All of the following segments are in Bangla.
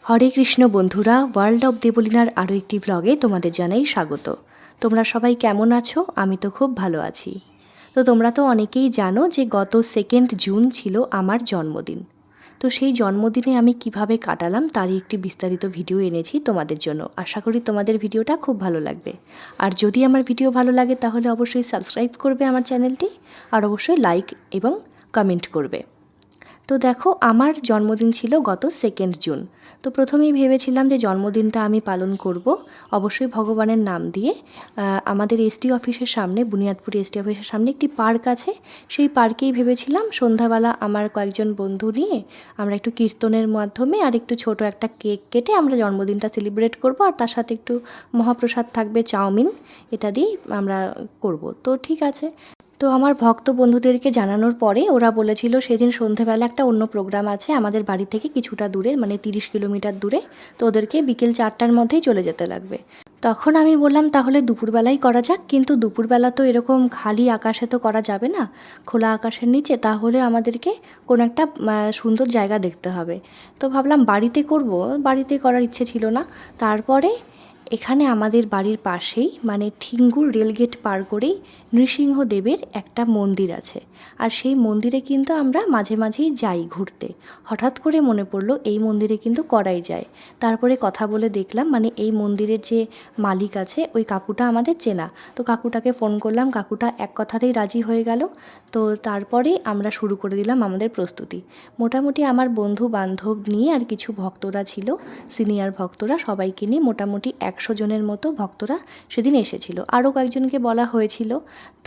হরে কৃষ্ণ বন্ধুরা, ওয়ার্ল্ড অফ দেবলীনার আরও একটি ভ্লগে তোমাদের জানাই স্বাগত। তোমরা সবাই কেমন আছো? আমি তো খুব ভালো আছি। তো তোমরা তো অনেকেই জানো যে গত 2 জুন ছিল আমার জন্মদিন। তো সেই জন্মদিনে আমি কিভাবে কাটালাম তারই একটি বিস্তারিত ভিডিও এনেছি তোমাদের জন্য। আশা করি তোমাদের ভিডিওটা খুব ভালো লাগবে। আর যদি আমার ভিডিও ভালো লাগে তাহলে অবশ্যই সাবস্ক্রাইব করবে আমার চ্যানেলটি, আর অবশ্যই লাইক এবং কমেন্ট করবে। তো দেখো, আমার জন্মদিন ছিল গত 2 জুন। তো প্রথমেই ভেবেছিলাম যে জন্মদিনটা আমি পালন করব অবশ্যই ভগবানের নাম দিয়ে। আমাদের এসটি অফিসের সামনে, বুনিয়াদপুর এসটি অফিসের সামনে একটি পার্ক আছে, সেই পার্কেই ভেবেছিলাম সন্ধ্যাবেলা আমার কয়েকজন বন্ধু নিয়ে আমরা একটু কীর্তনের মাধ্যমে আর একটু ছোট একটা কেক কেটে আমরা জন্মদিনটা সেলিব্রেট করব, আর তার সাথে একটু মহাপ্রসাদ থাকবে, চাউমিন, এটা দিয়েই আমরা করব। তো ঠিক আছে। তো আমার ভক্ত বন্ধুদেরকে জানানোর পরে ওরা বলেছিল সেদিন সন্ধেবেলা একটা অন্য প্রোগ্রাম আছে আমাদের বাড়ি থেকে কিছুটা দূরে, মানে 30 কিলোমিটার দূরে। তো ওদেরকে বিকেল 4টার মধ্যেই চলে যেতে লাগবে। তখন আমি বললাম তাহলে দুপুরবেলাই করা যাক, কিন্তু দুপুরবেলা তো এরকম খালি আকাশে তো করা যাবে না, খোলা আকাশের নিচে। তাহলে আমাদেরকে কোনো একটা সুন্দর জায়গা দেখতে হবে। তো ভাবলাম বাড়িতে করব, বাড়িতে করার ইচ্ছে ছিল না। তারপরে এখানে আমাদের বাড়ির পাশেই, মানে ঠিঙ্গুর রেলগেট পার করেই নৃসিংহদেবের একটা মন্দির আছে। আর সেই মন্দিরে কিন্তু আমরা মাঝে মাঝেই যাই ঘুরতে। হঠাৎ করে মনে পড়লো এই মন্দিরে কিন্তু করাই যায়। তারপরে কথা বলে দেখলাম, মানে এই মন্দিরের যে মালিক আছে ওই কাকুটা আমাদের চেনা। তো কাকুটাকে ফোন করলাম, কাকুটা এক কথাতেই রাজি হয়ে গেল। তো তারপরে আমরা শুরু করে দিলাম আমাদের প্রস্তুতি। মোটামুটি আমার বন্ধু বান্ধব নিয়ে আর কিছু ভক্তরা ছিল, সিনিয়র ভক্তরা, সবাইকে নিয়ে মোটামুটি 100 জনের মতো ভক্তরা সেদিন এসেছিল। আরও কয়েকজনকে বলা হয়েছিল,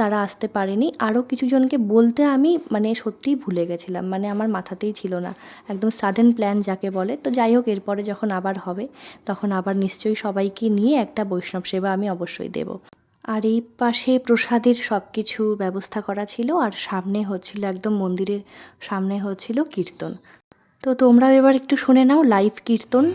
তারা আসতে পারেনি। আরও কিছু জনকে বলতে আমি মানে সত্যিই ভুলে গেছিলাম, মানে আমার মাথাতেই ছিল না, একদম সাডেন প্ল্যান যাকে বলে। তো যাই হোক, এরপরে যখন আবার হবে তখন আবার নিশ্চয়ই সবাইকে নিয়ে একটা বৈষ্ণব সেবা আমি অবশ্যই দেব। আর এই পাশে প্রসাদের সব কিছু ব্যবস্থা করা ছিল, আর সামনে হচ্ছিল, একদম মন্দিরের সামনে হচ্ছিল কীর্তন। তো তোমরাও এবার একটু শুনে নাও লাইভ কীর্তন।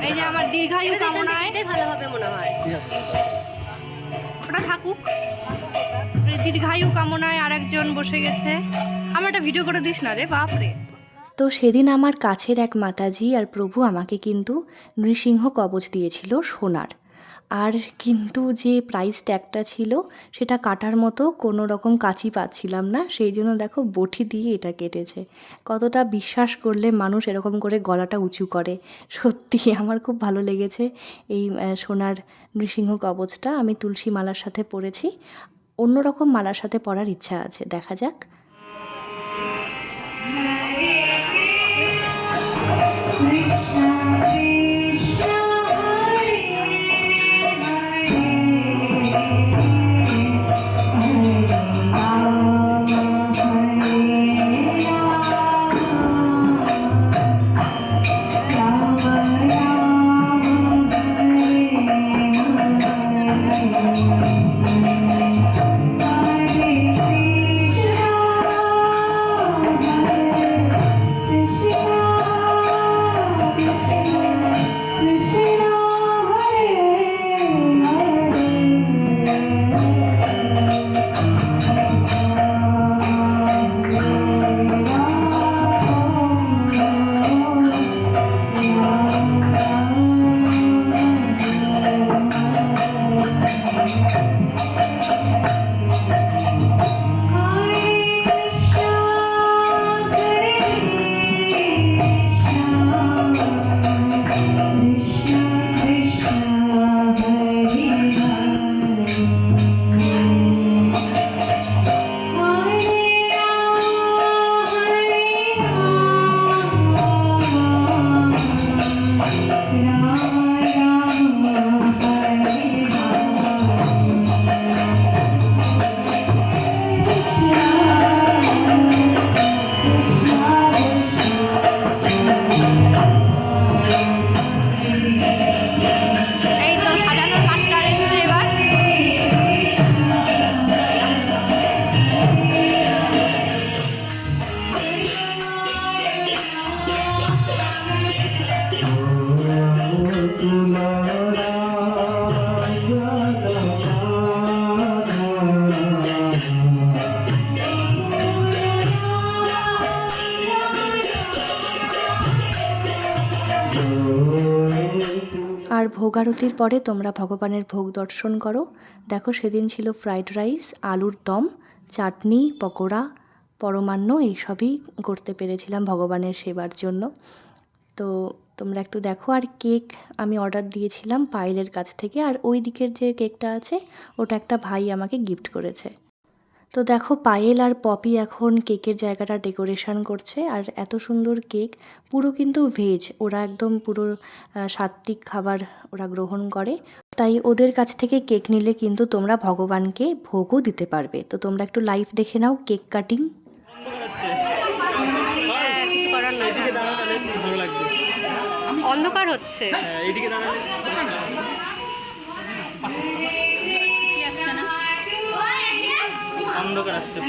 এই যে আমার দীর্ঘায়ু কামনায় ভালো হবে মনে হয়, ওটা থাকুক। দীর্ঘায়ু কামনায় আরেকজন বসে গেছে। আমার একটা ভিডিও করে দিস না রে, বাপরে। তো সেদিন আমার কাছের এক মাতাজি আর প্রভু আমাকে কিন্তু নৃসিংহ কবচ দিয়েছিল সোনার। আর কিন্তু যে প্রাইস ট্যাগটা ছিল সেটা কাটার মতো কোনো রকম কাঁচি পাচ্ছিলাম না, সেই জন্য দেখো বটি দিয়ে এটা কেটেছে। কতটা বিশ্বাস করলে মানুষ এরকম করে গলাটা উঁচু করে। সত্যি আমার খুব ভালো লেগেছে এই সোনার নৃসিংহ কবচটা। আমি তুলসী মালার সাথে পরেছি, অন্যরকম মালার সাথে পরার ইচ্ছা আছে, দেখা যাক। ভোগ আরতির পরে তোমরা ভগবানের ভোগ দর্শন করো। দেখো সেদিন ছিল ফ্রাইড রাইস, আলুর দম, চাটনি, পকোড়া, পরমান্ন এইসবই করতে পেরেছিলাম ভগবানের সেবার জন্য। তো তোমরা একটু দেখো। আর কেক আমি অর্ডার দিয়েছিলাম পায়েলের কাছ থেকে, আর ওই দিকের যে কেকটা আছে ওটা একটা ভাই আমাকে গিফট করেছে। তো দেখো পায়েল আর পপি এখন কেকের জায়গাটা ডেকোরেশন করছে। আর এত সুন্দর কেক, পুরো কিন্তু ভেজ, ওরা একদম পুরো সাত্ত্বিক খাবার ওরা গ্রহণ করে। তাই ওদের কাছ থেকে কেক নিলে কিন্তু তোমরা ভগবানকে ভোগও দিতে পারবে। তো তোমরা একটু লাইভ দেখে নাও কেক কাটিং। কিছু করার নাই, অন্ধকার হচ্ছে। অন্ধকার আসছে।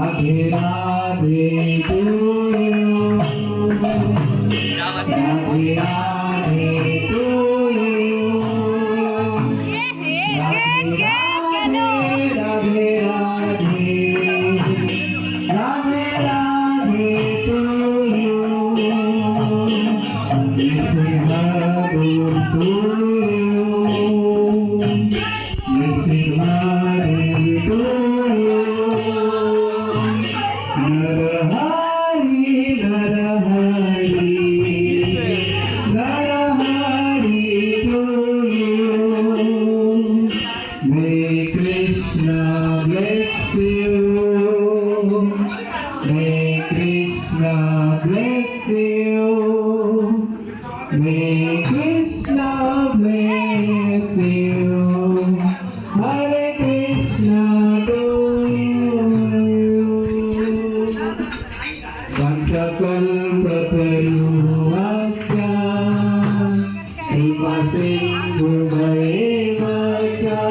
Radhe Radhe to you. Radhe Radhe to you. Radhe Radhe Radhe Radhe Radhe to you. Nrsimha to you. Nrsimha to you. Narahari, Narahari, Narahari to you. May Krishna bless you. May Krishna bless you. May Krishna bless you. Hare Krishna to you. Panchakalpataruvasya Kripasindhuvayeva cha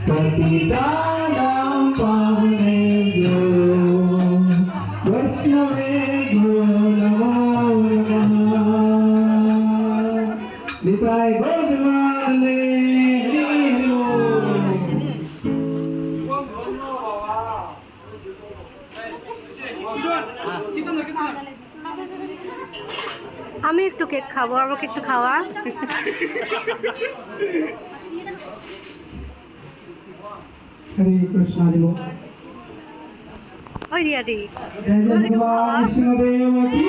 Patitanam pavanebhyo Vaishnavebhyo namo namaha. Nitai Gaudavale Niro. আমি একটু কেক খাবো, আমাকে একটু খাওয়া। Hare Krishna Devo. ওই রিয়া দি Jai Jai Bhagwan Vishnudev ki.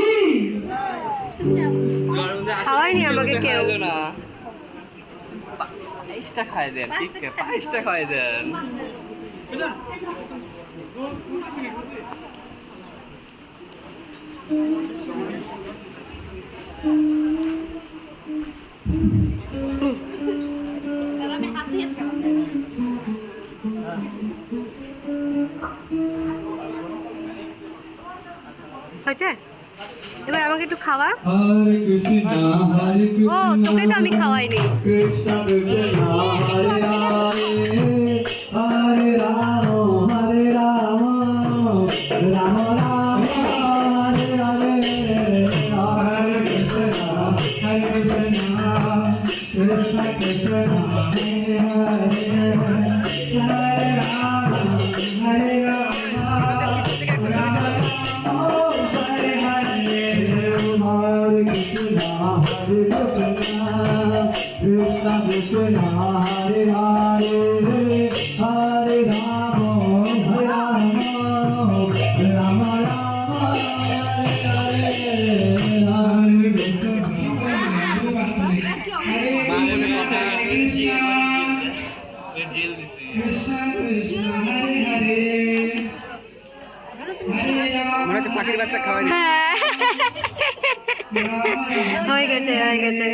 খাওয়াইনি আমাকে কেউ। পায়েসটা খাই দেন, ঠিক আছে, পায়েসটা খাই দেন। হয়েছে, এবার আমাকে একটু খাওয়া। Hare Krishna, Hare ও Krishna. তোকে তো আমি খাওয়াইনি। Krishna Krishna, Hare Hare, Hare Rama, Hare Rama, Rama Rama, Hare Hare, Hare Krishna, Hare Krishna, Krishna Krishna, Hare Hare, Hare Rama, Hare Rama, Rama Rama, Hare Hare, Hare Krishna, Hare Krishna, Krishna Krishna, Hare Hare, Hare Rama, Hare Rama, Rama Rama, Hare Hare, Hare Krishna, Hare Krishna, Krishna Krishna, Hare Hare, Hare Rama. মনে হচ্ছে পাখির বাচ্চা খাওয়াই দিচ্ছে। হ্যাঁ হয়ে গেছে, হয়ে গেছে।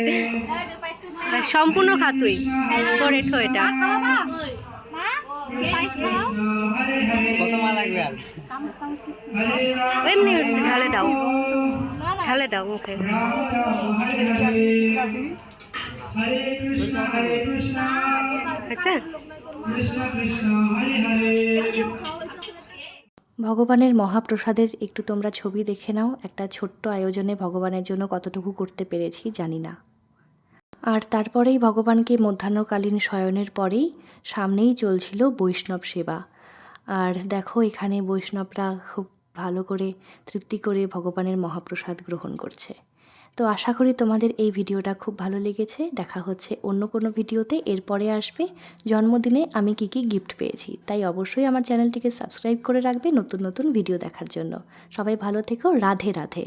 সম্পূর্ণ খা তুই, তোর এঠো এটা। পায়েস খাও। हरे हरे কত মা লাগবে আর हरे राम এমনি ঢালে দাও, ঢালে দাও মুখে। राम राम हरे हरे हरे कृष्ण আচ্ছা कृष्ण कृष्ण हरे हरे ভগবানের মহাপ্রসাদের একটু তোমরা ছবি দেখে নাও। একটা ছোট্ট আয়োজনে ভগবানের জন্য কতটুকু করতে পেরেছি জানি না। আর তারপরেই ভগবানকে মধ্যাহ্নকালীন শয়নের পরেই সামনেই চলছিল বৈষ্ণব সেবা। আর দেখো এখানে বৈষ্ণবরা খুব ভালো করে তৃপ্তি করে ভগবানের মহাপ্রসাদ গ্রহণ করছে। তো আশা করি তোমাদের এই ভিডিওটা খুব ভালো লেগেছে। দেখা হচ্ছে অন্য কোনো ভিডিওতে। এরপরে আসবে জন্মদিনে আমি কী কী গিফট পেয়েছি। তাই অবশ্যই আমার চ্যানেলটিকে সাবস্ক্রাইব করে রাখবে নতুন নতুন ভিডিও দেখার জন্য। সবাই ভালো থেকো। রাধে রাধে।